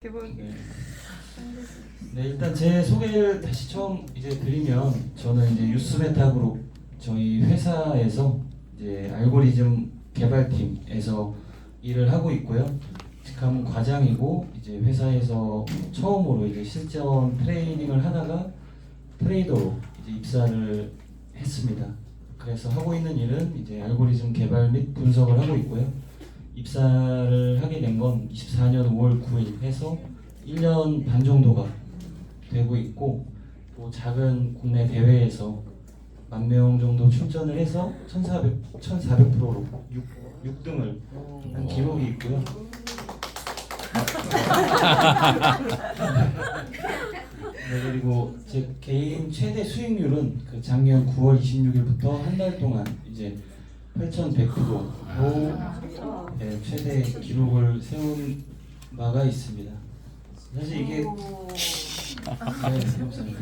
네. 네, 일단 제 소개를 다시 처음 드리면 저는 유스메타 그룹 저희 회사에서 알고리즘 개발팀에서 일을 하고 있고요. 직함은 과장이고 회사에서 처음으로 실전 트레이닝을 하다가 트레이더로 입사를 했습니다. 그래서 하고 있는 일은 알고리즘 개발 및 분석을 하고 있고요. 입사를 하게 된 건 24년 5월 9일 해서 1년 반 정도가 되고 있고, 또 작은 국내 대회에서 10,000명 정도 출전을 해서 1400%로 6등을 한 기록이 있고요. 네, 그리고 제 개인 최대 수익률은 그 작년 9월 26일부터 한 달 동안 8,100%로 최대 기록을 세운 바가 있습니다. 사실 이게 감사합니다.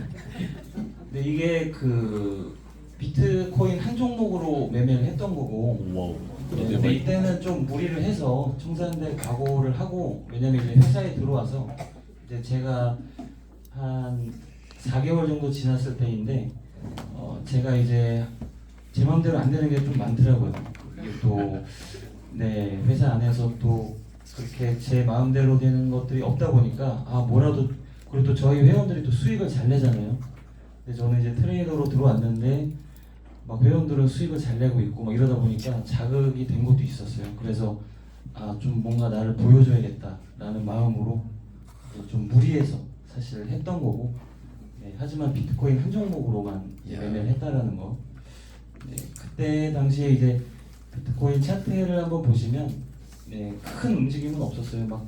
근데 이게 그 비트코인 한 종목으로 매매를 했던 거고, 근데 이때는 좀 무리를 해서 청산대 각오를 하고, 왜냐면 회사에 들어와서 제가 한 4개월 정도 지났을 때인데 제가 제 마음대로 안 되는 게 좀 많더라고요. 이게 또 회사 안에서 또 그렇게 제 마음대로 되는 것들이 없다 보니까 뭐라도, 그리고 또 저희 회원들이 또 수익을 잘 내잖아요. 근데 저는 트레이더로 들어왔는데 막 회원들은 수익을 잘 내고 있고 막 이러다 보니까 자극이 된 것도 있었어요. 그래서 좀 뭔가 나를 보여줘야겠다라는 마음으로 좀 무리해서 사실 했던 거고, 하지만 비트코인 한 종목으로만 매매를 했다라는 거. 그때 당시에 비트코인 차트를 한번 보시면 큰 움직임은 없었어요.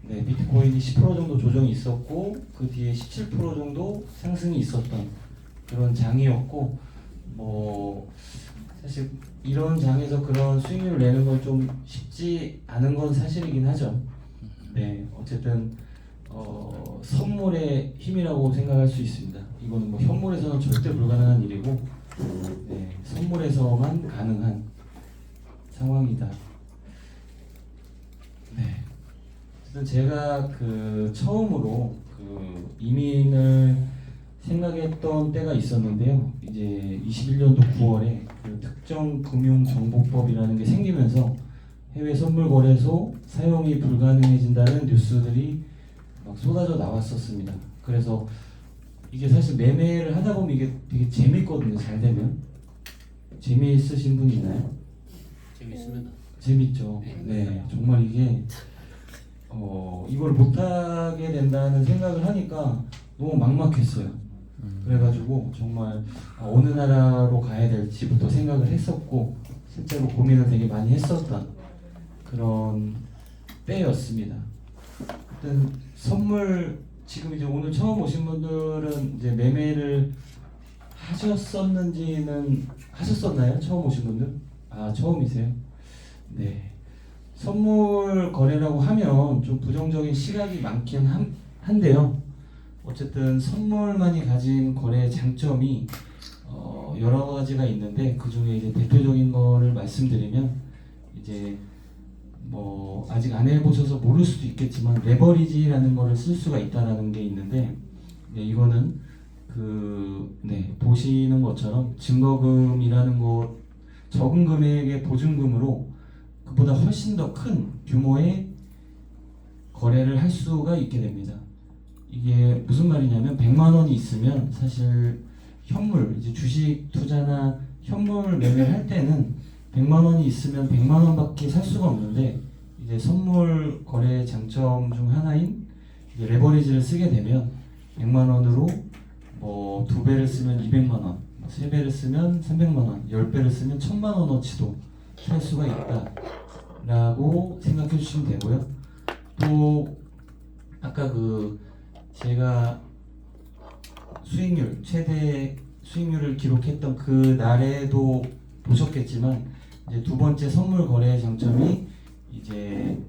비트코인이 10% 정도 조정이 있었고 그 뒤에 17% 정도 상승이 있었던 그런 장이었고, 사실 이런 장에서 그런 수익률을 내는 건 좀 쉽지 않은 건 사실이긴 하죠. 어쨌든 선물의 힘이라고 생각할 수 있습니다. 이거는 현물에서는 절대 불가능한 일이고, 선물에서만 가능한 상황이다. 어쨌든 제가 처음으로 이민을 생각했던 때가 있었는데요. 21년도 9월에 특정금융정보법이라는 게 생기면서 해외 선물 거래소 사용이 불가능해진다는 뉴스들이 막 쏟아져 나왔었습니다. 그래서 이게 사실 매매를 하다 보면 이게 되게 재밌거든요. 잘 되면. 재미있으신 분 있나요? 재밌습니다. 재밌죠. 정말 이게 이걸 못하게 된다는 생각을 하니까 너무 막막했어요. 그래가지고 정말 어느 나라로 가야 될지부터 생각을 했었고, 실제로 고민을 되게 많이 했었던 그런 때였습니다. 일단 선물, 지금 오늘 처음 오신 분들은 매매를 하셨었나요? 처음 오신 분들? 처음이세요? 선물 거래라고 하면 좀 부정적인 시각이 많긴 한데요. 어쨌든 선물만이 가진 거래의 장점이 여러 가지가 있는데, 그 중에 대표적인 거를 말씀드리면 아직 안 해보셔서 모를 수도 있겠지만 레버리지라는 거를 쓸 수가 있다라는 게 있는데, 이거는 보시는 것처럼 증거금이라는 거, 적은 금액의 보증금으로 그보다 훨씬 더 큰 규모의 거래를 할 수가 있게 됩니다. 이게 무슨 말이냐면 100만 원이 있으면 사실 현물, 주식 투자나 현물 매매를 할 때는 100만 원이 있으면 100만 원밖에 살 수가 없는데, 선물 거래의 장점 중 하나인 레버리지를 쓰게 되면 100만 원으로 2배를 쓰면 200만 원, 3배를 쓰면 300만 원, 10배를 쓰면 1000만 원어치도 살 수가 있다라고 생각해 주시면 되고요. 또 아까 제가 최대 수익률을 기록했던 그 날에도 보셨겠지만, 두 번째 선물 거래의 장점이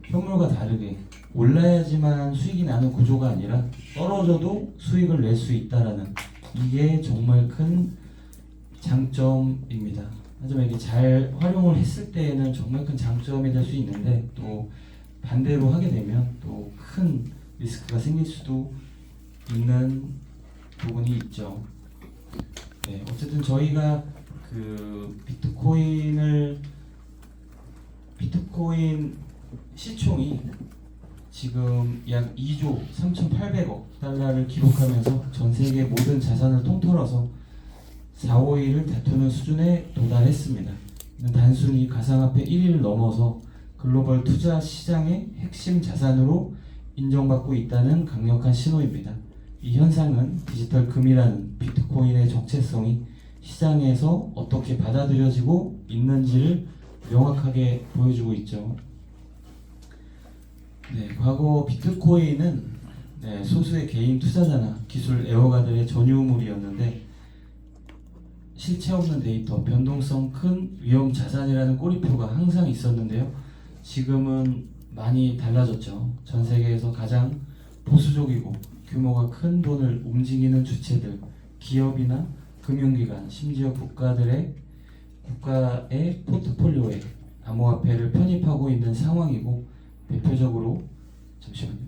현물과 다르게 올라야지만 수익이 나는 구조가 아니라 떨어져도 수익을 낼 수 있다라는, 이게 정말 큰 장점입니다. 하지만 이게 잘 활용을 했을 때에는 정말 큰 장점이 될 수 있는데, 또 반대로 하게 되면 또 큰 리스크가 생길 수도 있는 부분이 있죠. 네, 어쨌든 저희가 그 비트코인 시총이 지금 약 2조 3,800억 달러를 기록하면서 전 세계 모든 자산을 통틀어서 4, 5위를 다투는 수준에 도달했습니다. 이는 단순히 가상화폐 1위를 넘어서 글로벌 투자 시장의 핵심 자산으로 인정받고 있다는 강력한 신호입니다. 이 현상은 디지털 금이라는 비트코인의 정체성이 시장에서 어떻게 받아들여지고 있는지를 명확하게 보여주고 있죠. 네, 과거 비트코인은 소수의 개인 투자자나 기술 애호가들의 전유물이었는데 실체 없는 데이터, 변동성 큰 위험 자산이라는 꼬리표가 항상 있었는데요. 지금은 많이 달라졌죠. 전 세계에서 가장 보수적이고 규모가 큰 돈을 움직이는 주체들, 기업이나 금융기관, 심지어 국가의 포트폴리오에 암호화폐를 편입하고 있는 상황이고, 대표적으로 잠시만요.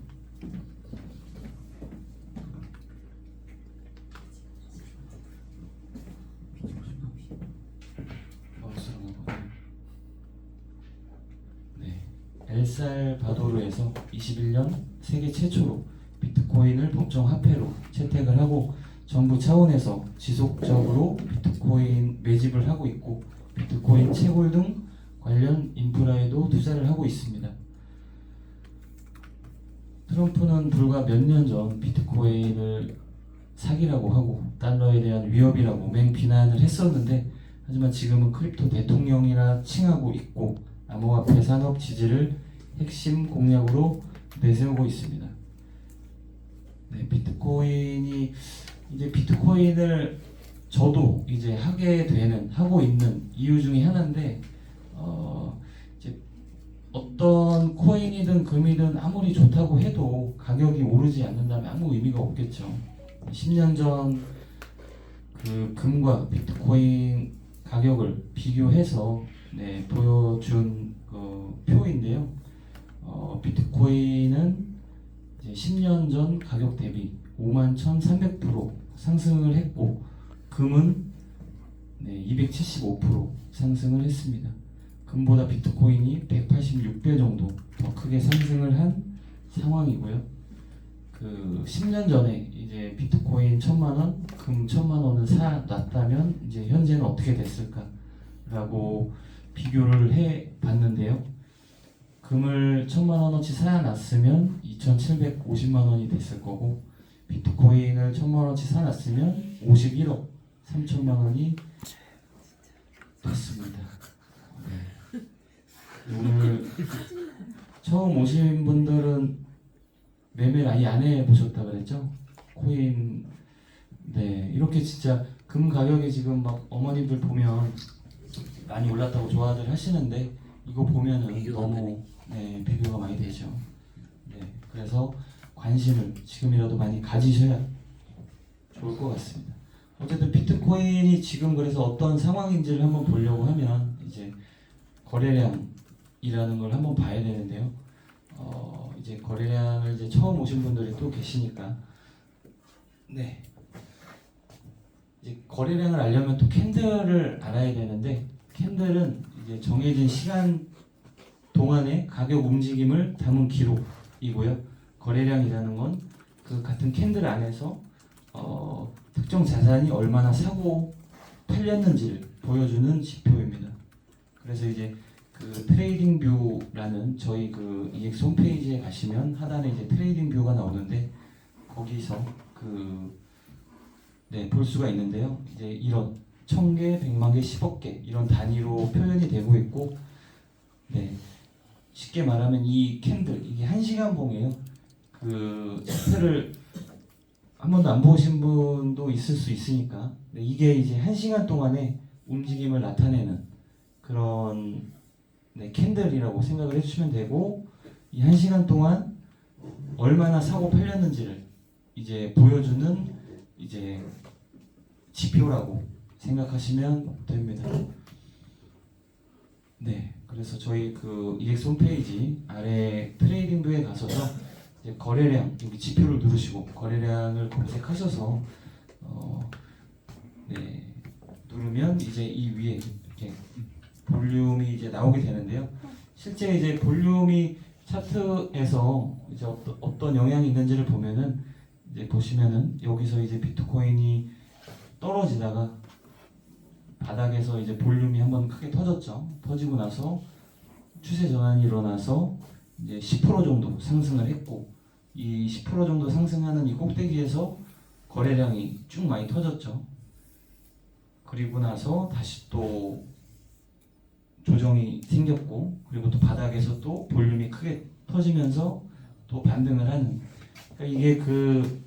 엘살바도르에서 21년 세계 최초로 비트코인을 법정 화폐로 채택을 하고 정부 차원에서 지속적으로 비트코인 매집을 하고 있고 비트코인 채굴 등 관련 인프라에도 투자를 하고 있습니다. 트럼프는 불과 몇 년 전 비트코인을 사기라고 하고 달러에 대한 위협이라고 맹비난을 했었는데, 하지만 지금은 크립토 대통령이라 칭하고 있고 암호화폐 산업 지지를 핵심 공약으로 내세우고 있습니다. 네, 비트코인을 저도 이제 하고 있는 이유 중에 하나인데, 이제 어떤 코인이든 금이든 아무리 좋다고 해도 가격이 오르지 않는다면 아무 의미가 없겠죠. 10년 전 그 금과 비트코인 가격을 비교해서 보여준 표인데요. 비트코인은 이제 10년 전 가격 대비 51,300% 상승을 했고, 금은 275% 상승을 했습니다. 금보다 비트코인이 186배 정도 더 크게 상승을 한 상황이고요. 그 10년 전에 이제 비트코인 1,000만원, 금 1,000만원을 사놨다면 이제 현재는 어떻게 됐을까라고 비교를 해 봤는데요. 금을 1,000만원어치 사놨으면 2,750만원이 됐을 거고, 비트코인을 1,000만원어치 사놨으면 51억 3천만원이 됐습니다. 네. 오늘 처음 오신 분들은 매매를 아예 안 해보셨다 그랬죠? 코인. 네, 이렇게 진짜 금 가격이 지금 막 어머님들 보면 많이 올랐다고 좋아들 하시는데, 이거 보면은 너무 비교가 많이 되죠. 네, 그래서 관심을 지금이라도 많이 가지셔야 좋을 것 같습니다. 어쨌든 비트코인이 지금 그래서 어떤 상황인지를 한번 보려고 하면 이제 거래량이라는 걸 한번 봐야 되는데요. 이제 거래량을 이제 처음 오신 분들이 또 계시니까, 네, 이제 거래량을 알려면 또 캔들을 알아야 되는데, 캔들은 이제 정해진 시간 동안의 가격 움직임을 담은 기록이고요. 거래량이라는 건 그 같은 캔들 안에서 특정 자산이 얼마나 사고 팔렸는지를 보여주는 지표입니다. 그래서 이제 그 트레이딩 뷰라는 저희 그 EX 홈페이지에 가시면 하단에 이제 트레이딩 뷰가 나오는데, 거기서 볼 수가 있는데요. 이제 이런 1,000개, 100만 개, 10억 개 이런 단위로 표현이 되고 있고, 쉽게 말하면 이 캔들, 이게 1시간 봉이에요. 그 차트를 한 번도 안 보신 분도 있을 수 있으니까, 이게 이제 1시간 동안의 움직임을 나타내는 그런 캔들이라고 생각을 해주시면 되고, 이 1시간 동안 얼마나 사고 팔렸는지를 이제 보여주는 이제 지표라고 생각하시면 됩니다. 네, 그래서 저희 그 EX 홈페이지 아래 트레이딩부에 가셔서 이제 거래량 여기 지표를 누르시고 거래량을 검색하셔서 네, 누르면 이제 이 위에 이렇게 볼륨이 이제 나오게 되는데요. 실제 이제 볼륨이 차트에서 이제 어떤 영향이 있는지를 보면은 이제 보시면은 여기서 이제 비트코인이 떨어지다가 바닥에서 이제 볼륨이 한번 크게 터졌죠. 터지고 나서 추세 전환이 일어나서 이제 10% 정도 상승을 했고 이 10% 정도 상승하는 이 꼭대기에서 거래량이 쭉 많이 터졌죠. 그리고 나서 다시 또 조정이 생겼고 그리고 또 바닥에서 또 볼륨이 크게 터지면서 또 반등을 하는 그러니까 이게 그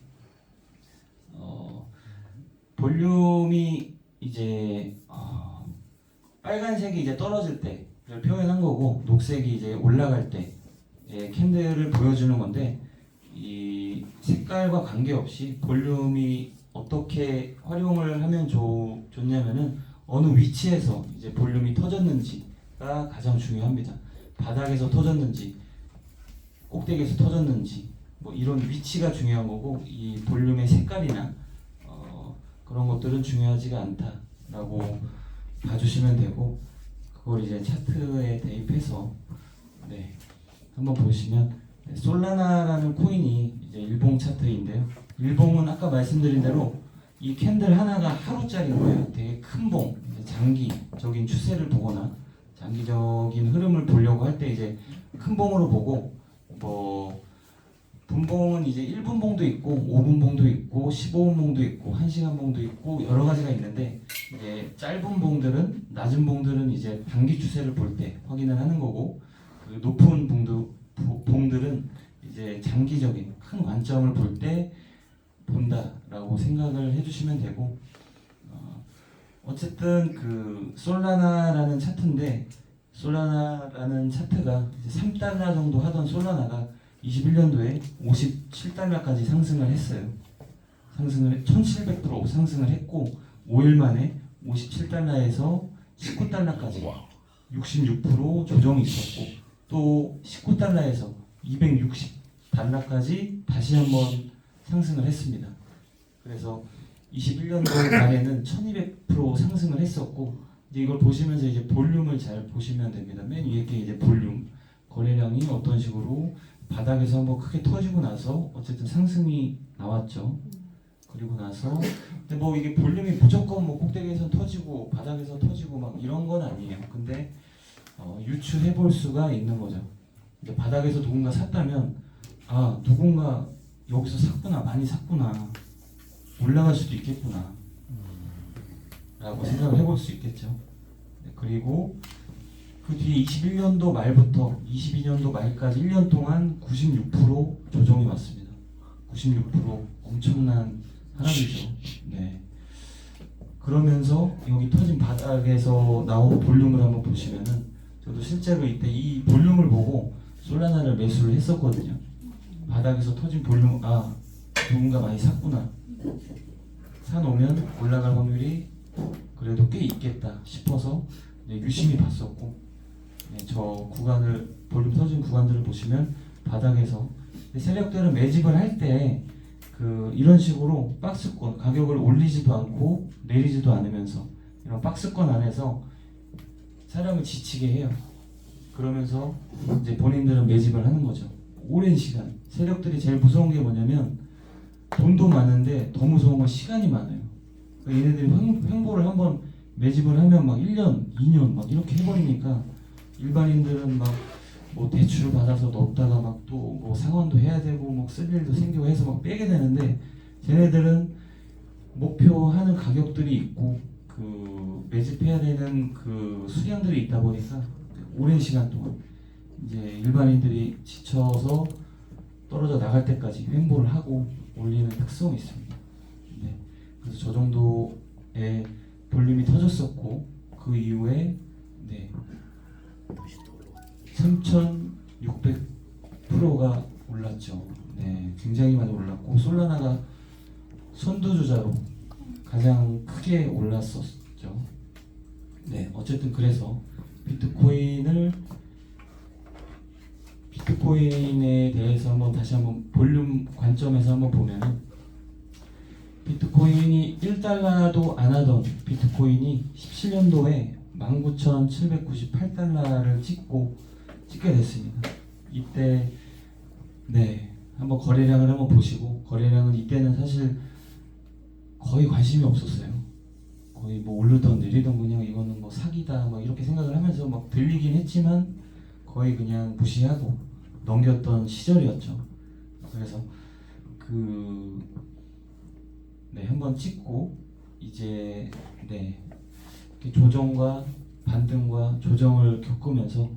볼륨이 이제 빨간색이 이제 떨어질 때를 표현한 거고 녹색이 이제 올라갈 때 캔들을 보여주는 건데 이 색깔과 관계없이 볼륨이 어떻게 활용을 하면 좋냐면은 어느 위치에서 이제 볼륨이 터졌는지가 가장 중요합니다. 바닥에서 터졌는지 꼭대기에서 터졌는지 뭐 이런 위치가 중요한 거고 이 볼륨의 색깔이나 그런 것들은 중요하지가 않다라고 봐주시면 되고 그걸 이제 차트에 대입해서 네, 한번 보시면 솔라나라는 코인이 이제 일봉 차트인데요. 일봉은 아까 말씀드린 대로 이 캔들 하나가 하루짜리인 거예요. 되게 큰 봉, 장기적인 추세를 보거나 장기적인 흐름을 보려고 할 때 이제 큰 봉으로 보고 뭐 분봉은 이제 1분 봉도 있고 5분 봉도 있고 15분 봉도 있고 1시간 봉도 있고 여러 가지가 있는데 이제 짧은 봉들은 낮은 봉들은 이제 단기 추세를 볼 때 확인을 하는 거고 그 높은 봉들은 이제 장기적인 큰 관점을 볼 때 본다라고 생각을 해주시면 되고 어쨌든 그 솔라나라는 차트인데 솔라나라는 차트가 이제 3달러 정도 하던 솔라나가 21년도에 57달러까지 상승을 했어요. 1700% 상승을 했고 5일 만에 57달러에서 19달러까지 66% 조정이 있었고 또 19달러에서 260달러까지 다시 한번 상승을 했습니다. 그래서 21년도 말에는 1200% 상승을 했었고 이제 이걸 보시면서 이제 볼륨을 잘 보시면 됩니다. 맨 위에 게 이제 볼륨 거래량이 어떤 식으로 바닥에서 한번 크게 터지고 나서 어쨌든 상승이 나왔죠. 그리고 나서 근데 뭐 이게 볼륨이 무조건 뭐 꼭대기에서 터지고 바닥에서 터지고 막 이런 건 아니에요. 근데 유추해 볼 수가 있는 거죠. 이제 바닥에서 누군가 샀다면 아 누군가 여기서 샀구나 많이 샀구나 올라갈 수도 있겠구나 라고 생각을 해볼 수 있겠죠. 네, 그리고 그 뒤에 21년도 말부터 22년도 말까지 1년 동안 96% 조정이 왔습니다. 96% 엄청난 하락이죠. 네. 그러면서 여기 터진 바닥에서 나온 볼륨을 한번 보시면은 저도 실제로 이때 이 볼륨을 보고 솔라나를 매수를 했었거든요. 바닥에서 터진 볼륨 아 누군가 많이 샀구나. 사놓으면 올라갈 확률이 그래도 꽤 있겠다 싶어서 유심히 봤었고 저 구간을 볼륨 터진 구간들을 보시면 바닥에서 세력들은 매집을 할 때 그 이런 식으로 박스권 가격을 올리지도 않고 내리지도 않으면서 이런 박스권 안에서 사람을 지치게 해요. 그러면서 이제 본인들은 매집을 하는 거죠. 오랜 시간. 세력들이 제일 무서운 게 뭐냐면 돈도 많은데 더 무서운 건 시간이 많아요. 그러니까 얘네들이 횡보를 한번 매집을 하면 막 1년, 2년 막 이렇게 해버리니까 일반인들은 막 뭐 대출을 받아서 넣었다가 막 또 뭐 상환도 해야 되고 뭐 쓸 일도 생기고 해서 막 빼게 되는데 쟤네들은 목표하는 가격들이 있고 그 매집해야 되는 그 수량들이 있다 보니까 오랜 시간 동안 이제 일반인들이 지쳐서 떨어져 나갈 때까지 횡보를 하고 올리는 특성이 있습니다. 네. 그래서 저 정도의 볼륨이 터졌었고 그 이후에 네. 3,600%가 올랐죠. 네, 굉장히 많이 올랐고 솔라나가 선두주자로 가장 크게 올랐었죠. 네, 어쨌든 그래서 비트코인에 대해서 다시 한번 볼륨 관점에서 한번 보면은, 비트코인이 1달러도 안 하던 비트코인이 17년도에 19,798달러를 찍게 됐습니다. 이때 한번 거래량을 한번 보시고, 거래량은 이때는 사실 거의 관심이 없었어요. 거의 오르던 내리던 그냥 이거는 사기다 이렇게 생각을 하면서 들리긴 했지만 거의 그냥 무시하고 넘겼던 시절이었죠. 그래서 한번 찍고 이제 조정과 반등과 조정을 겪으면서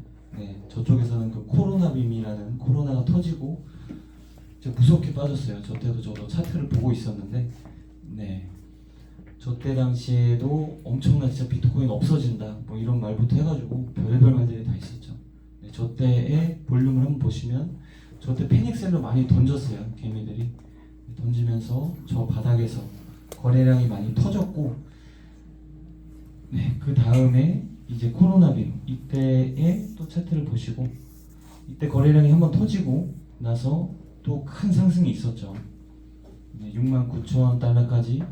저쪽에서는 그 코로나 빔이라는 코로나가 터지고 무섭게 빠졌어요. 저도 차트를 보고 있었는데 저때 당시에도 엄청나 진짜 비트코인 없어진다 이런 말부터 해가지고 별의별 말들이 다 있었죠. 저때의 볼륨을 한번 보시면 저때 패닉셀로 많이 던졌어요. 개미들이 던지면서 저 바닥에서 거래량이 많이 터졌고, 그 다음에 이제 코로나빔 이때의 또 차트를 보시고, 이때 거래량이 한번 터지고 나서 또 큰 상승이 있었죠. 69,000달러까지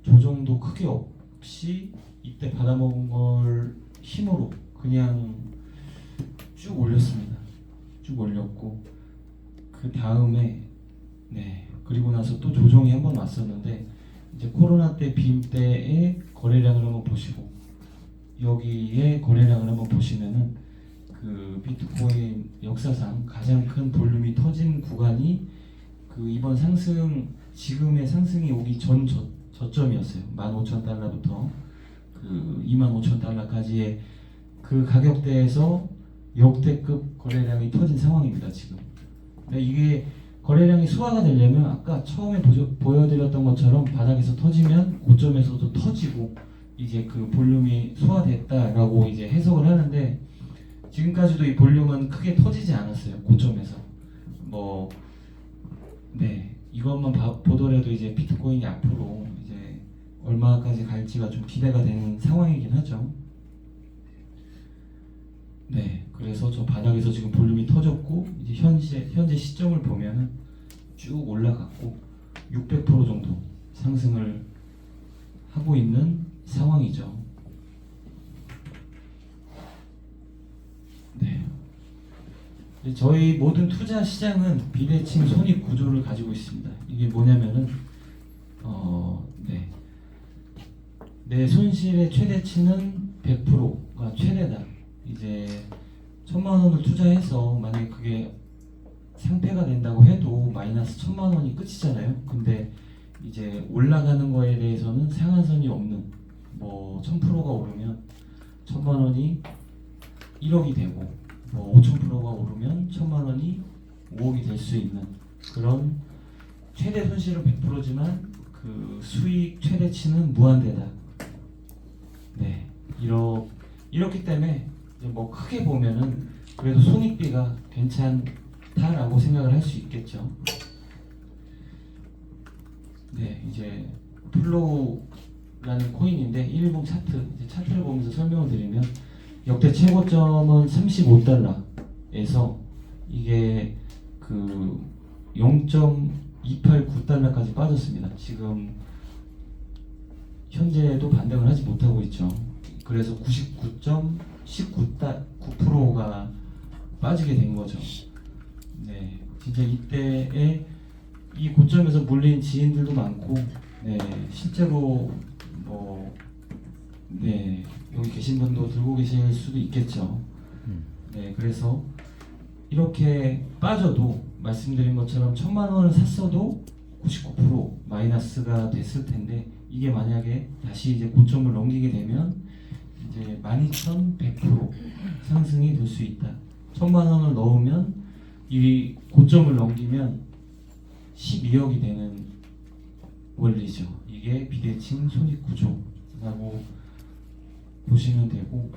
조정도 크게 없이 이때 받아먹은 걸 힘으로 그냥 쭉 올렸습니다. 쭉 올렸고, 그 다음에 그리고 나서 또 조정이 한번 왔었는데, 이제 코로나 때 빔 때의 거래량을 한번 보시고, 여기에 거래량을 한번 보시면은 그 비트코인 역사상 가장 큰 볼륨이 터진 구간이 이번 상승, 지금의 상승이 오기 전 저점이었어요. 15,000달러부터 25,000달러까지의 그 가격대에서 역대급 거래량이 터진 상황입니다. 지금. 이게 거래량이 수화가 되려면 아까 처음에 보여드렸던 것처럼 바닥에서 터지면 고점에서도 터지고 이제 그 볼륨이 수화됐다라고 이제 해석을 하는데, 지금까지도 이 볼륨은 크게 터지지 않았어요. 고점에서 이것만 보더라도 이제 비트코인이 앞으로 이제 얼마까지 갈지가 좀 기대가 되는 상황이긴 하죠. 그래서 저 바닥에서 지금 볼륨이 터졌고, 이제 현재 시점을 보면은 쭉 올라갔고 600% 정도 상승을 하고 있는 상황이죠. 저희 모든 투자 시장은 비대칭 손익 구조를 가지고 있습니다. 이게 뭐냐면은 내 손실의 최대치는 100%가 최대다. 이제 1,000만 원을 투자해서 만약에 그게 상패가 된다고 해도 마이너스 1,000만 원이 끝이잖아요. 근데 이제 올라가는 거에 대해서는 상한선이 없는 1,000%가 오르면 1,000만 원이 1억이 되고 5,000%가 오르면 1,000만 원이 5억이 될 수 있는 그런 최대 손실은 100%지만 그 수익 최대치는 무한대다. 이렇기 때문에 이제 크게 보면은 그래도 손익비가 괜찮다라고 생각을 할 수 있겠죠. 이제 플로우라는 코인인데 1분 차트를 보면서 설명을 드리면, 역대 최고점은 35달러에서 이게 0.289달러까지 빠졌습니다. 지금 현재도 반등을 하지 못하고 있죠. 그래서 99.9%가 빠지게 된 거죠. 진짜 이때에 이 고점에서 물린 지인들도 많고, 실제로 여기 계신 분도 들고 계실 수도 있겠죠. 그래서 이렇게 빠져도 말씀드린 것처럼 1,000만 원을 샀어도 99% 마이너스가 됐을 텐데, 이게 만약에 다시 이제 고점을 넘기게 되면 이제 12,100% 상승이 될 수 있다. 1,000만 원을 넣으면 이 고점을 넘기면 12억이 되는 원리죠. 이게 비대칭 손익 구조라고 보시면 되고,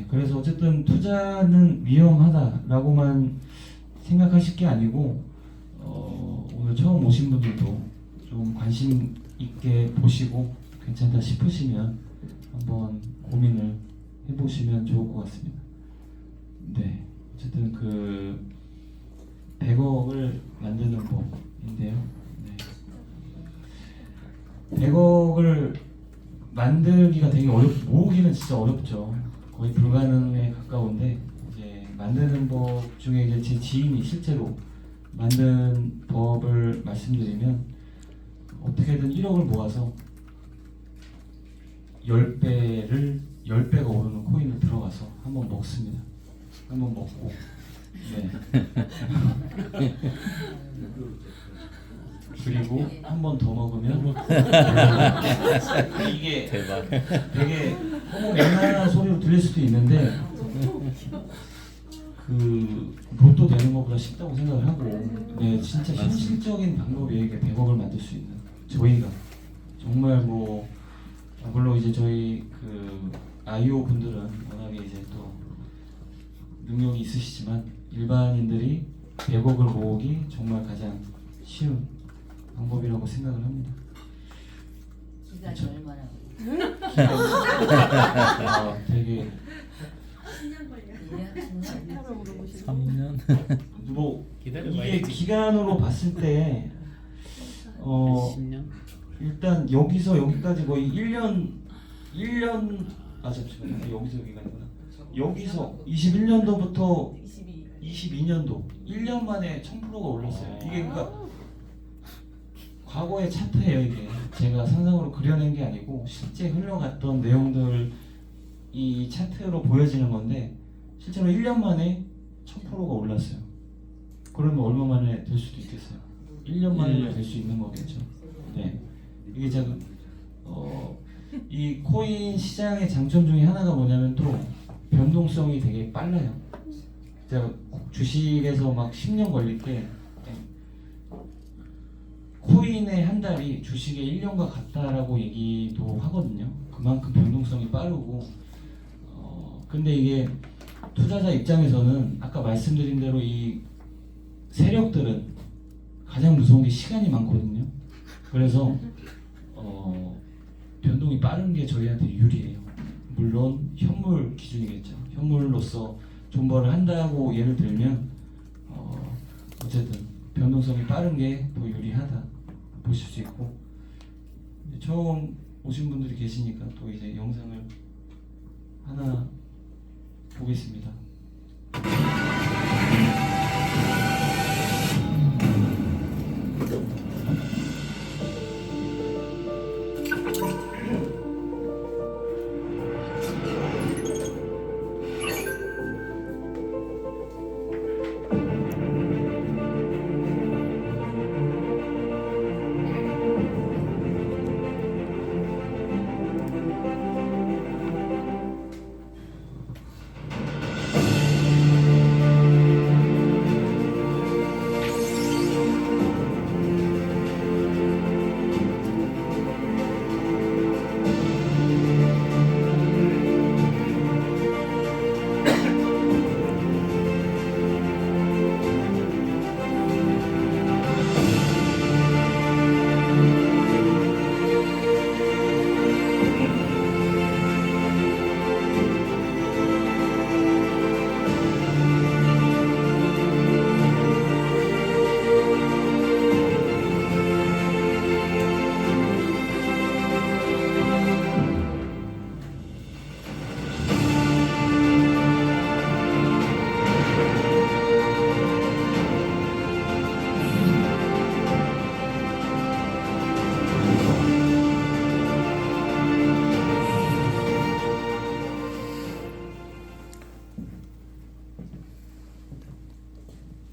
그래서 어쨌든 투자는 위험하다라고만 생각하실 게 아니고, 오늘 처음 오신 분들도 좀 관심 있게 보시고 괜찮다 싶으시면 한번 고민을 해보시면 좋을 것 같습니다. 네, 어쨌든 그 100억을 만드는 법인데요. 네. 100억을 만들기가 되게 모으기는 진짜 어렵죠. 거의 불가능에 가까운데 이제 만드는 법 중에 이제 제 지인이 실제로 만든 법을 말씀드리면 어떻게든 1억을 모아서 10배가 오르는 코인을 들어가서 한번 먹습니다. 한번 먹고 네. 그리고 한 번 더 먹으면 이게 대박. 되게 허무맹랑한 소리로 들릴 수도 있는데 그 로또 되는 것보다 쉽다고 생각을 하고 네 진짜 현실적인 방법이에요. 이게 100억을 만들 수 있는 저희가 정말 뭐 물론 이제 저희 그 IO 분들은 워낙에 이제 또 능력이 있으시지만 일반인들이 100억을 모으기 정말 가장 쉬운 방법이라고 생각을 합니다. 기간이 그쵸? 얼마나 되게 3년? 뭐 기다려봐야지. 이게 기간으로 봤을 때 10년? 일단 여기서 여기까지 거의 1년 잠시만요. 여기서 여기가 아니구나. 여기서 21년도부터 22년도 1년 만에 1000%가 올랐어요. 이게 그러니까 과거의 차트예요. 이게 제가 상상으로 그려낸 게 아니고 실제 흘러갔던 내용들 이 차트로 보여지는 건데 실제로 1년 만에 1000%가 올랐어요. 그러면 얼마 만에 될 수도 있겠어요. 1년 만에 될 수 있는 거겠죠. 네. 이게 제가 이 코인 시장의 장점 중에 하나가 뭐냐면 또 변동성이 되게 빨라요. 제가 주식에서 막 10년 걸릴 때 코인의 한 달이 주식의 1년과 같다라고 얘기도 하거든요. 그만큼 변동성이 빠르고 근데 이게 투자자 입장에서는 아까 말씀드린 대로 이 세력들은 가장 무서운 게 시간이 많거든요. 그래서 변동이 빠른 게 저희한테 유리해요. 물론 현물 기준이겠죠. 현물로서 존버를 한다고 예를 들면 어쨌든 변동성이 빠른 게 더 유리하다 보실 수 있고 처음 오신 분들이 계시니까 또 이제 영상을 하나 보겠습니다.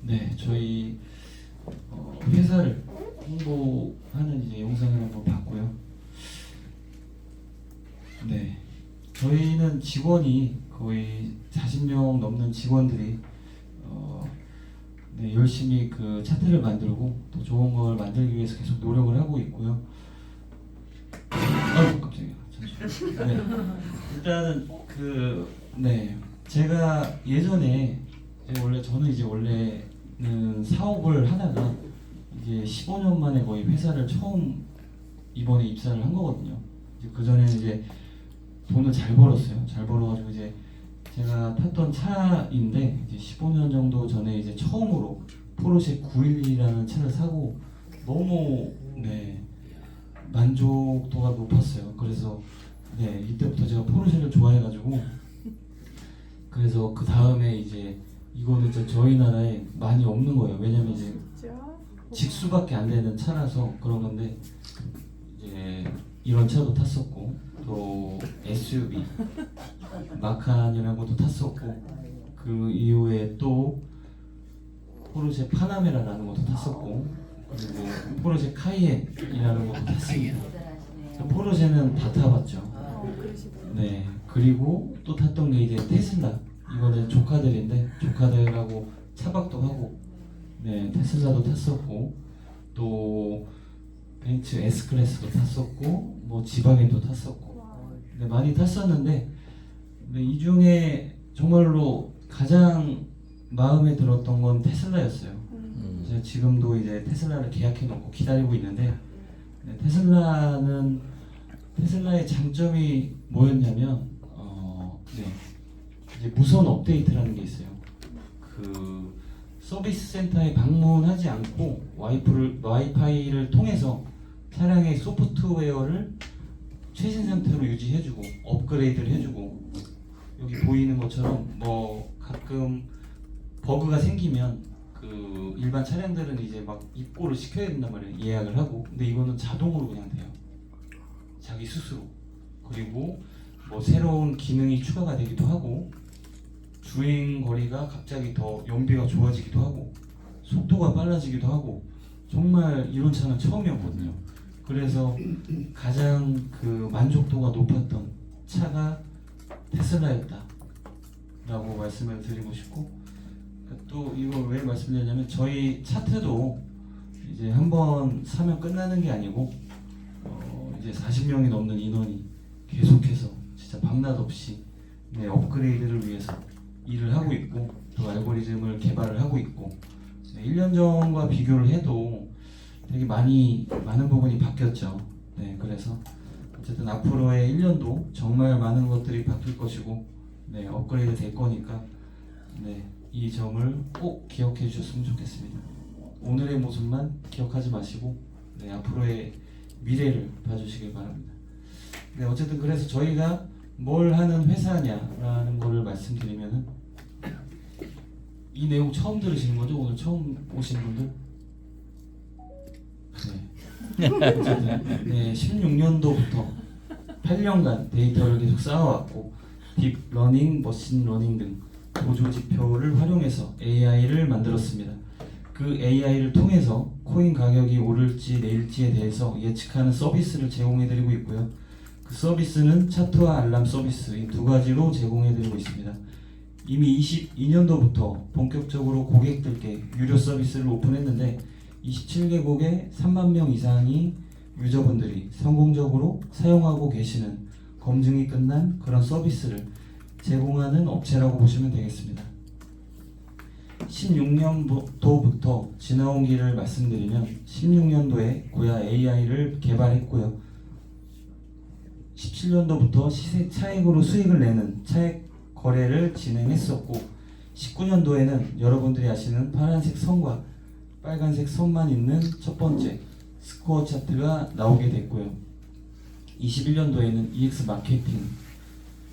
네, 저희 회사를 홍보하는 이제 영상을 한번 봤고요. 네, 저희는 직원이 거의 40명 넘는 직원들이 네, 열심히 그 차트를 만들고 또 좋은 걸 만들기 위해서 계속 노력을 하고 있고요. 깜짝이야. 잠시만요. 네, 일단은 네, 제가 예전에 원래는 사업을 하다가 이제 15년 만에 거의 회사를 처음 이번에 입사를 한 거거든요. 그 전에는 이제 돈을 잘 벌었어요. 잘 벌어가지고 이제 제가 탔던 차인데 이제 15년 정도 전에 이제 처음으로 포르쉐 911이라는 차를 사고 너무 만족도가 높았어요. 그래서 이때부터 제가 포르쉐를 좋아해가지고 그래서 그 다음에 이제 이거는 진짜 저희 나라에 많이 없는 거예요. 왜냐면 이제 직수밖에 안 되는 차라서 그런 건데 이제 이런 차도 탔었고 또 SUV 마칸이라는 것도 탔었고 그 이후에 또 포르쉐 파나메라라는 것도 탔었고 그리고 포르쉐 카이엔이라는 것도 탔습니다. 포르쉐는 다 타봤죠. 네, 그리고 또 탔던 게 이제 테슬라. 이거는 조카들인데 조카들하고 차박도 하고 테슬라도 탔었고 또 벤츠 S클래스도 탔었고 뭐 지방에도 탔었고 많이 탔었는데 이 중에 정말로 가장 마음에 들었던 건 테슬라였어요. 제가 지금도 이제 테슬라를 계약해 놓고 기다리고 있는데 테슬라의 장점이 뭐였냐면 이제 무선 업데이트라는 게 있어요. 그 서비스 센터에 방문하지 않고 와이파이를 통해서 차량의 소프트웨어를 최신 상태로 유지해주고 업그레이드를 해주고 여기 보이는 것처럼 뭐 가끔 버그가 생기면 그 일반 차량들은 이제 막 입고를 시켜야 된단 말이에요. 예약을 하고. 근데 이거는 자동으로 그냥 돼요. 자기 스스로. 그리고 뭐 새로운 기능이 추가가 되기도 하고 주행 거리가 갑자기 더 연비가 좋아지기도 하고 속도가 빨라지기도 하고 정말 이런 차는 처음이었거든요. 그래서 가장 그 만족도가 높았던 차가 테슬라였다라고 말씀을 드리고 싶고 또 이걸 왜 말씀드리냐면 저희 차트도 이제 한번 사면 끝나는 게 아니고 이제 40명이 넘는 인원이 계속해서 진짜 밤낮 없이 업그레이드를 위해서 일을 하고 있고 또 알고리즘을 개발을 하고 있고 1년 전과 비교를 해도 되게 많은 부분이 바뀌었죠. 그래서 어쨌든 앞으로의 1년도 정말 많은 것들이 바뀔 것이고 업그레이드 될 거니까 이 점을 꼭 기억해 주셨으면 좋겠습니다. 오늘의 모습만 기억하지 마시고 앞으로의 미래를 봐주시길 바랍니다. 어쨌든 그래서 저희가 뭘 하는 회사냐라는 거를 말씀드리면은 이 내용 처음 들으시는 거죠? 오늘 처음 오신 분들? 어쨌든 16년도부터 8년간 데이터를 계속 쌓아왔고 딥러닝, 머신러닝 등 보조 지표를 활용해서 AI를 만들었습니다. 그 AI를 통해서 코인 가격이 오를지 내릴지에 대해서 예측하는 서비스를 제공해드리고 있고요. 그 서비스는 차트와 알람 서비스 이 두 가지로 제공해드리고 있습니다. 이미 22년도부터 본격적으로 고객들께 유료 서비스를 오픈했는데 27개국에 3만 명 이상이 유저분들이 성공적으로 사용하고 계시는 검증이 끝난 그런 서비스를 제공하는 업체라고 보시면 되겠습니다. 16년도부터 지나온 길을 말씀드리면 16년도에 고야 AI를 개발했고요. 17년도부터 시세 차익으로 수익을 내는 차액 거래를 진행했었고 19년도에는 여러분들이 아시는 파란색 선과 빨간색 선만 있는 첫 번째 스코어 차트가 나오게 됐고요. 21년도에는 EX 마케팅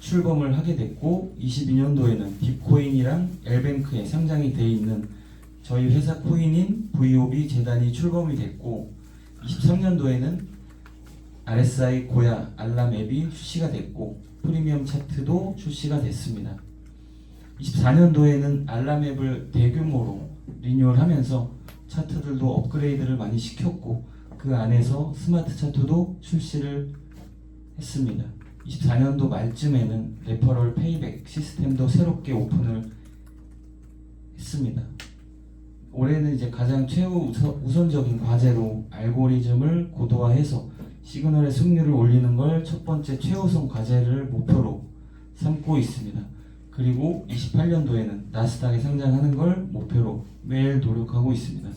출범을 하게 됐고 22년도에는 딥코인이랑 엘뱅크에 상장이 돼 있는 저희 회사 코인인 VOB 재단이 출범이 됐고 23년도에는 RSI 고야 알람 앱이 출시가 됐고 프리미엄 차트도 출시가 됐습니다. 24년도에는 알람 앱을 대규모로 리뉴얼하면서 차트들도 업그레이드를 많이 시켰고 그 안에서 스마트 차트도 출시를 했습니다. 24년도 말쯤에는 레퍼럴 페이백 시스템도 새롭게 오픈을 했습니다. 올해는 이제 가장 최우선적인 과제로 알고리즘을 고도화해서 시그널의 승률을 올리는 걸 첫 번째 최우선 과제를 목표로 삼고 있습니다. 그리고 28년도에는 나스닥에 상장하는 걸 목표로 매일 노력하고 있습니다.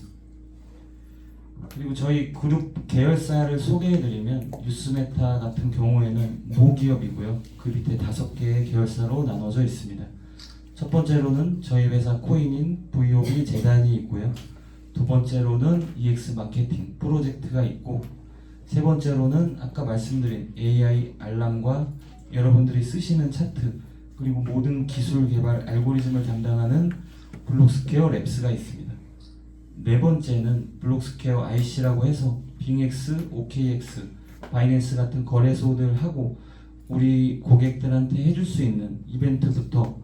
그리고 저희 그룹 계열사를 소개해드리면 뉴스메타 같은 경우에는 모기업이고요. 그 밑에 5개의 계열사로 나눠져 있습니다. 첫 번째로는 저희 회사 코인인 VOB 재단이 있고요. 두 번째로는 EX 마케팅 프로젝트가 있고, 세 번째로는 아까 말씀드린 AI 알람과 여러분들이 쓰시는 차트, 그리고 모든 기술 개발 알고리즘을 담당하는 블록스퀘어 랩스가 있습니다. 네 번째는 블록스퀘어 IC라고 해서 빙엑스, OKX, 바이낸스 같은 거래소들하고 우리 고객들한테 해줄 수 있는 이벤트부터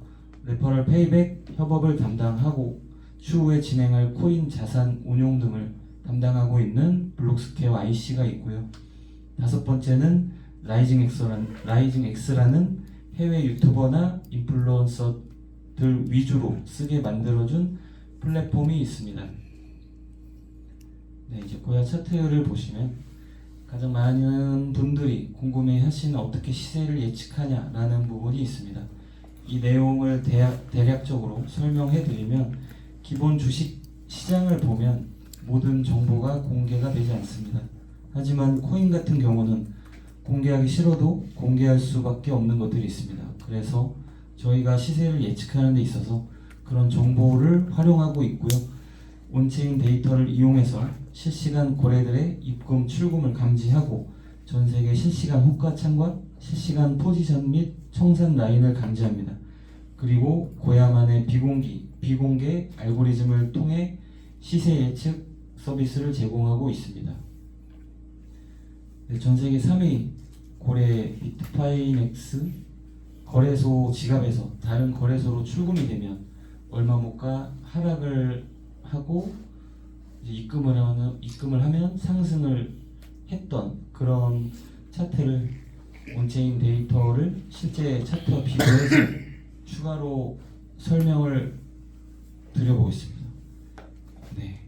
레퍼럴 페이백 협업을 담당하고 추후에 진행할 코인 자산 운용 등을 담당하고 있는 블록스퀘어 IC가 있고요. 다섯 번째는 라이징 X라는 해외 유튜버나 인플루언서들 위주로 쓰게 만들어준 플랫폼이 있습니다. 네, 이제 고야 차트를 보시면 가장 많은 분들이 궁금해하시는 어떻게 시세를 예측하냐라는 부분이 있습니다. 이 내용을 대략적으로 설명해드리면, 기본 주식 시장을 보면 모든 정보가 공개가 되지 않습니다. 하지만 코인 같은 경우는 공개하기 싫어도 공개할 수밖에 없는 것들이 있습니다. 그래서 저희가 시세를 예측하는 데 있어서 그런 정보를 활용하고 있고요. 온체인 데이터를 이용해서 실시간 거래들의 입금, 출금을 감지하고 전 세계 실시간 호가창과 실시간 포지션 및 청산 라인을 감지합니다. 그리고 고야만의 비공개 알고리즘을 통해 시세 예측 서비스를 제공하고 있습니다. 네, 전 세계 3위 고래 비트파이넥스 거래소 지갑에서 다른 거래소로 출금이 되면 얼마 못 가 하락을 하고 이제 입금을 하면 상승을 했던 그런 차트를 온체인 데이터를 실제 차트와 비교해서 추가로 설명을 드려보겠습니다. 네,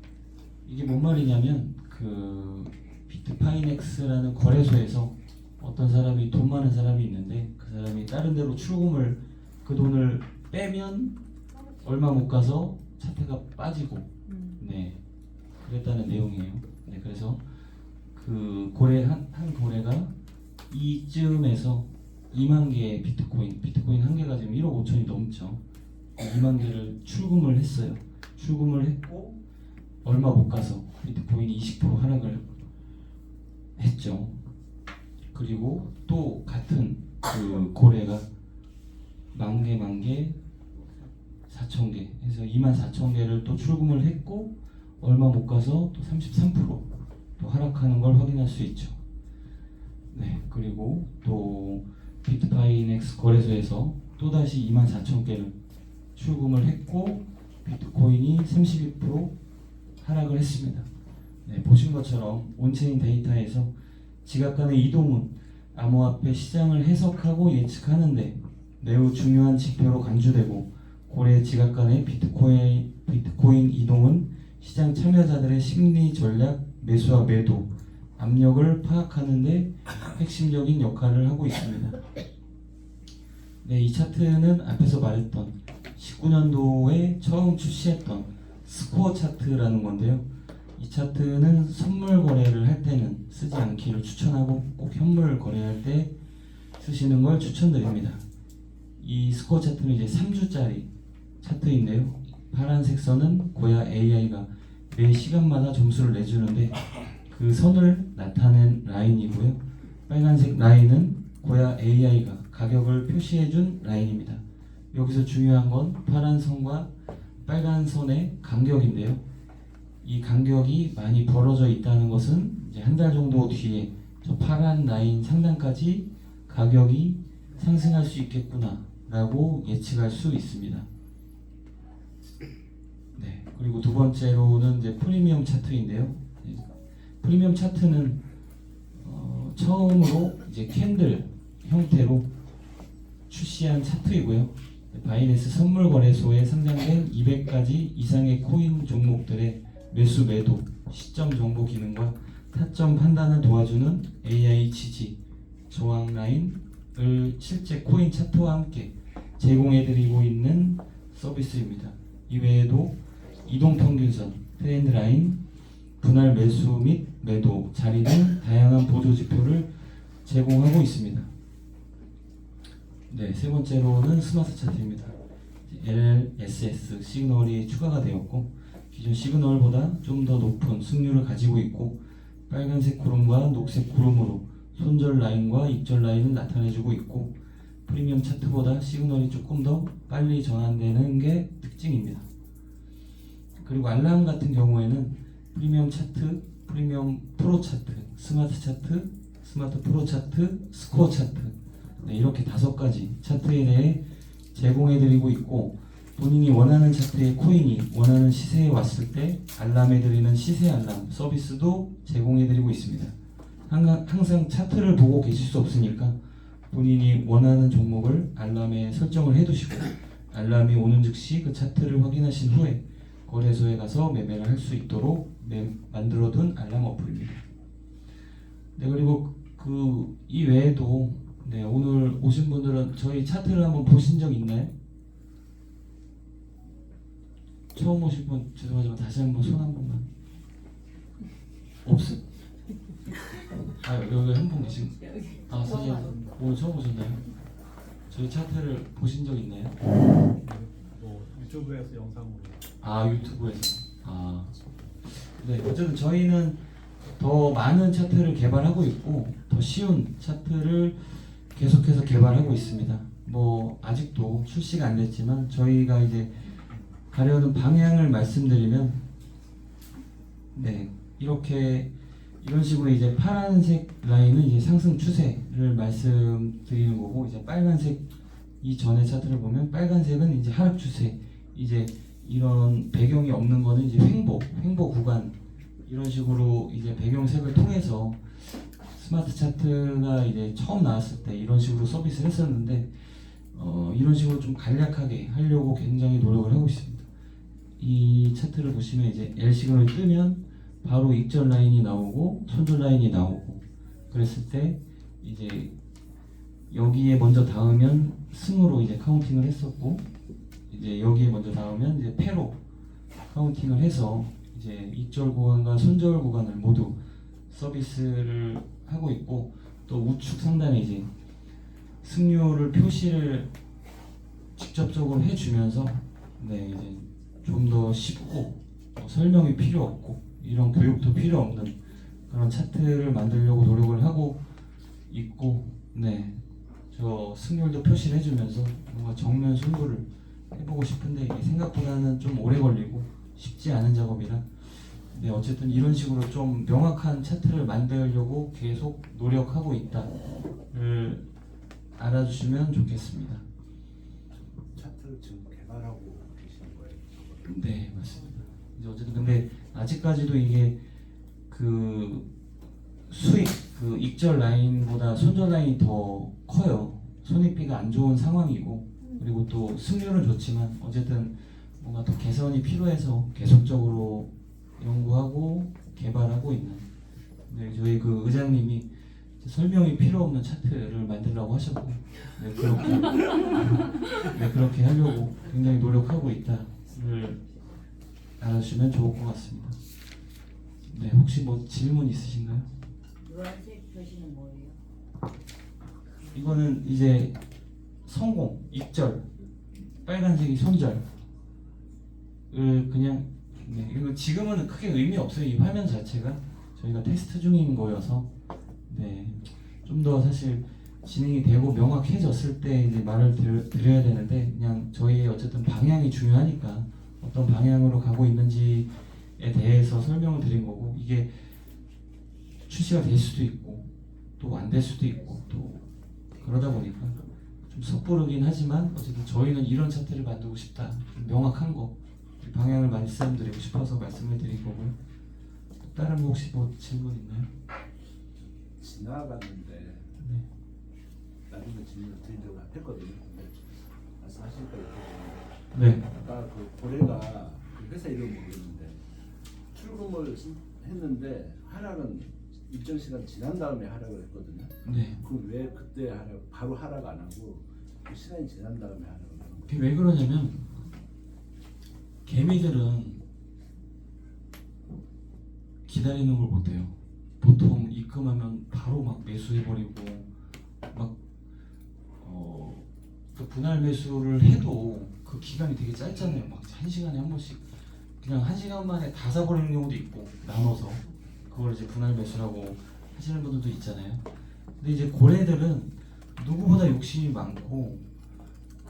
이게 뭔 말이냐면 그 비트파이넥스라는 거래소에서 어떤 사람이 돈 많은 사람이 있는데 그 사람이 다른 데로 출금을 그 돈을 빼면 얼마 못 가서 차트가 빠지고 네 그랬다는 내용이에요. 네, 그래서 그 고래 한 고래가 이쯤에서 2만 개의 비트코인 한 개가 지금 1억 5천이 넘죠. 2만 개를 출금을 했어요. 출금을 했고 얼마 못 가서 비트코인이 20% 하락을 했죠. 그리고 또 같은 그 고래가 만 개 4,000개 해서 24,000개를 또 출금을 했고 얼마 못 가서 또 33% 또 하락하는 걸 확인할 수 있죠. 네, 그리고 또 비트파이넥스 거래소에서 또다시 24,000개를 출금을 했고 비트코인이 32% 하락을 했습니다. 네, 보신 것처럼 온체인 데이터에서 지각 간의 이동은 암호화폐 시장을 해석하고 예측하는데 매우 중요한 지표로 간주되고, 고래 지각 간의 비트코인 이동은 시장 참여자들의 심리 전략, 매수와 매도, 압력을 파악하는 데 핵심적인 역할을 하고 있습니다. 네, 이 차트는 앞에서 말했던 19년도에 처음 출시했던 스코어 차트라는 건데요. 이 차트는 선물 거래를 할 때는 쓰지 않기를 추천하고 꼭 현물 거래할 때 쓰시는 걸 추천드립니다. 이 스코어 차트는 이제 3주짜리 차트인데요. 파란색 선은 고야 AI가 매 시간마다 점수를 내주는데 그 선을 나타낸 라인이고요. 빨간색 라인은 고야 AI가 가격을 표시해준 라인입니다. 여기서 중요한 건 파란 선과 빨간 선의 간격인데요. 이 간격이 많이 벌어져 있다는 것은 이제 한 달 정도 뒤에 저 파란 라인 상단까지 가격이 상승할 수 있겠구나 라고 예측할 수 있습니다. 네, 그리고 두 번째로는 이제 프리미엄 차트인데요. 프리미엄 차트는 처음으로 이제 캔들 형태로 출시한 차트이고요. 바이낸스 선물 거래소에 상장된 200가지 이상의 코인 종목들의 매수 매도 시점 정보 기능과 타점 판단을 도와주는 AI 지지 저항 라인을 실제 코인 차트와 함께 제공해드리고 있는 서비스입니다. 이외에도 이동 평균선, 트렌드 라인, 분할 매수 및 매도, 자리 등 다양한 보조 지표를 제공하고 있습니다. 네, 세 번째로는 스마트 차트입니다. LSS 시그널이 추가가 되었고 기존 시그널보다 좀 더 높은 승률을 가지고 있고 빨간색 구름과 녹색 구름으로 손절 라인과 입절 라인을 나타내주고 있고 프리미엄 차트보다 시그널이 조금 더 빨리 전환되는 게 특징입니다. 그리고 알람 같은 경우에는 프리미엄 차트, 프리미엄 프로 차트, 스마트 차트, 스마트 프로 차트, 스코어 차트 네, 이렇게 5가지 차트에 대해 제공해드리고 있고 본인이 원하는 차트의 코인이 원하는 시세에 왔을 때 알람해드리는 시세 알람 서비스도 제공해드리고 있습니다. 항상 차트를 보고 계실 수 없으니까 본인이 원하는 종목을 알람에 설정을 해두시고 알람이 오는 즉시 그 차트를 확인하신 후에 거래소에 가서 매매를 할 수 있도록 만들어둔 알람 어플입니다. 네, 그리고 이 외에도 네, 오늘 오신 분들은 저희 차트를 한번 보신 적 있나요? 처음 오신 분 죄송하지만 다시 한번 손 한 번만. 없어? 아 여기 한 분 계신. 아 사실 오늘 처음 오셨나요? 저희 차트를 보신 적 있나요? 뭐 유튜브에서 영상으로. 아 유튜브에서. 아 네, 어쨌든 저희는 더 많은 차트를 개발하고 있고 더 쉬운 차트를 계속해서 개발하고 있습니다. 뭐 아직도 출시가 안 됐지만 저희가 이제 가려는 방향을 말씀드리면 네 이런 식으로 이제 파란색 라인은 이제 상승 추세를 말씀드리는 거고 이제 빨간색 이전의 차트를 보면 빨간색은 이제 하락 추세 이제 이런 배경이 없는 거는 이제 횡보 구간 이런 식으로 이제 배경색을 통해서 스마트 차트가 이제 처음 나왔을 때 이런 식으로 서비스를 했었는데 이런 식으로 좀 간략하게 하려고 굉장히 노력을 하고 있습니다. 이 차트를 보시면 이제 L 시그널이 뜨면 바로 입절 라인이 나오고 손절 라인이 나오고 그랬을 때 이제 여기에 먼저 닿으면 승으로 이제 카운팅을 했었고 이제 여기에 먼저 닿으면 이제 패로 카운팅을 해서 이제 입절 구간과 손절 구간을 모두 서비스를 하고 있고 또 우측 상단에 이제 승률을 표시를 직접적으로 해주면서 네 이제 좀 더 쉽고 설명이 필요 없고 이런 교육도 필요 없는 그런 차트를 만들려고 노력을 하고 있고 네 저 승률도 표시를 해주면서 뭔가 정면 승부를 해보고 싶은데 이게 생각보다는 좀 오래 걸리고 쉽지 않은 작업이라 네 어쨌든 이런 식으로 좀 명확한 차트를 만들려고 계속 노력하고 있다를 알아주시면 좋겠습니다. 차트를 지금 개발하고 계시는 거예요? 네 맞습니다. 이제 어쨌든 근데 아직까지도 이게 수익 익절 라인보다 손절 라인이 더 커요. 손익비가 안 좋은 상황이고 그리고 또 승률은 좋지만 어쨌든 뭔가 더 개선이 필요해서 계속적으로 연구하고 개발하고 있는 네, 저희 의장님이 설명이 필요 없는 차트를 만들라고 하셨고 네, 그렇게 하려고 굉장히 노력하고 있다를 알아주시면 좋을 것 같습니다. 네, 혹시 뭐 질문 있으신가요? 노란색 표시는 뭐예요? 이거는 이제 성공, 입절, 빨간색이 손절을 그냥 네, 이거 지금은 크게 의미 없어요. 이 화면 자체가 저희가 테스트 중인 거여서 네, 좀 더 사실 진행이 되고 명확해졌을 때 이제 말을 드려야 되는데 그냥 저희의 어쨌든 방향이 중요하니까 어떤 방향으로 가고 있는지에 대해서 설명을 드린 거고 이게 출시가 될 수도 있고 또 안 될 수도 있고 또 그러다 보니까 좀 섣부르긴 하지만 어쨌든 저희는 이런 차트를 만들고 싶다 좀 명확한 거 방향을 말씀드리고 싶어서 말씀을 드린 거고요. 다른 거 혹시 뭐 질문 있나요? 지나갔는데 네. 나중에 질문을 드리려고 했거든요. 근데 말씀하시니까 이렇게 네. 아까 고래가 회사 이름 모르겠는데 출금을 했는데 하락은 일정 시간 지난 다음에 하락을 했거든요. 네. 그럼 왜 그때 바로 하락 안 하고 그 시간이 지난 다음에 하락을 하는 거예요? 그게 왜 그러냐면 개미들은 기다리는 걸 못해요. 보통 입금하면 바로 막 매수해버리고 막 그 분할 매수를 해도 그 기간이 되게 짧잖아요. 막 1시간에 한 번씩 그냥 1시간 만에 다 사버리는 경우도 있고 나눠서 그걸 이제 분할 매수라고 하시는 분들도 있잖아요. 근데 이제 고래들은 누구보다 욕심이 많고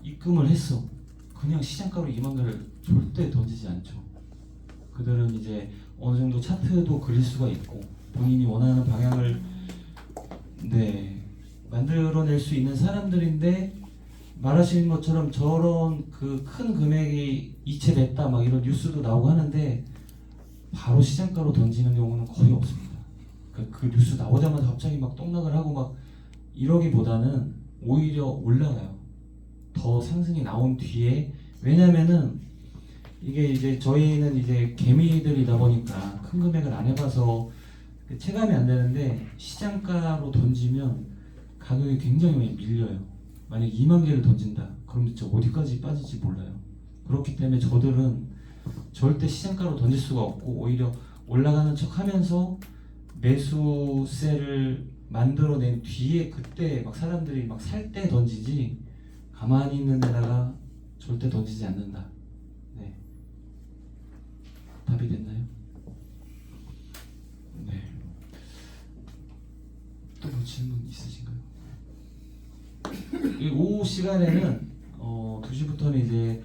입금을 했어. 그냥 시장가로 2만 개를 절대 던지지 않죠. 그들은 이제 어느 정도 차트도 그릴 수가 있고 본인이 원하는 방향을 만들어낼 수 있는 사람들인데 말하시는 것처럼 저런 그 큰 금액이 이체됐다 막 이런 뉴스도 나오고 하는데 바로 시장가로 던지는 경우는 거의 없습니다. 그 뉴스 나오자마자 갑자기 막 똥락을 하고 막 이러기보다는 오히려 올라가요. 더 상승이 나온 뒤에. 왜냐면은 이게 이제 저희는 이제 개미들이다 보니까 큰 금액을 안 해봐서 체감이 안 되는데 시장가로 던지면 가격이 굉장히 많이 밀려요. 만약 2만 개를 던진다 그럼 진짜 어디까지 빠질지 몰라요. 그렇기 때문에 저들은 절대 시장가로 던질 수가 없고 오히려 올라가는 척 하면서 매수세를 만들어낸 뒤에 그때 막 사람들이 막 살 때 던지지 가만히 있는 데다가 절대 던지지 않는다. 네. 답이 됐나요? 네. 또 뭐 질문 있으신가요? 이 오후 시간에는 2시부터는 이제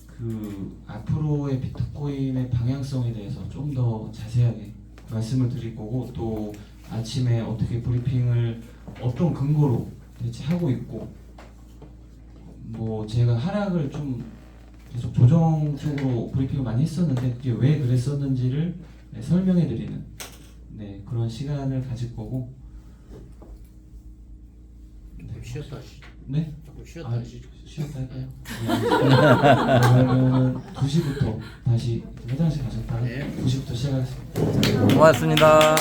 그 앞으로의 비트코인의 방향성에 대해서 좀 더 자세하게 말씀을 드릴 거고 또 아침에 어떻게 브리핑을 어떤 근거로 대체 하고 있고 뭐 제가 하락을 좀 계속 조정적으로 브리핑을 많이 했었는데 그게 왜 그랬었는지를 설명해 드리는 그런 시간을 가질 거고 쉬었다 하시죠. 네? 조금 쉬었다 하시죠. 쉬었다 할까요? 그러면 2시부터 다시 화장실 가셨다가 네. 2시부터 시작하겠습니다. 고맙습니다.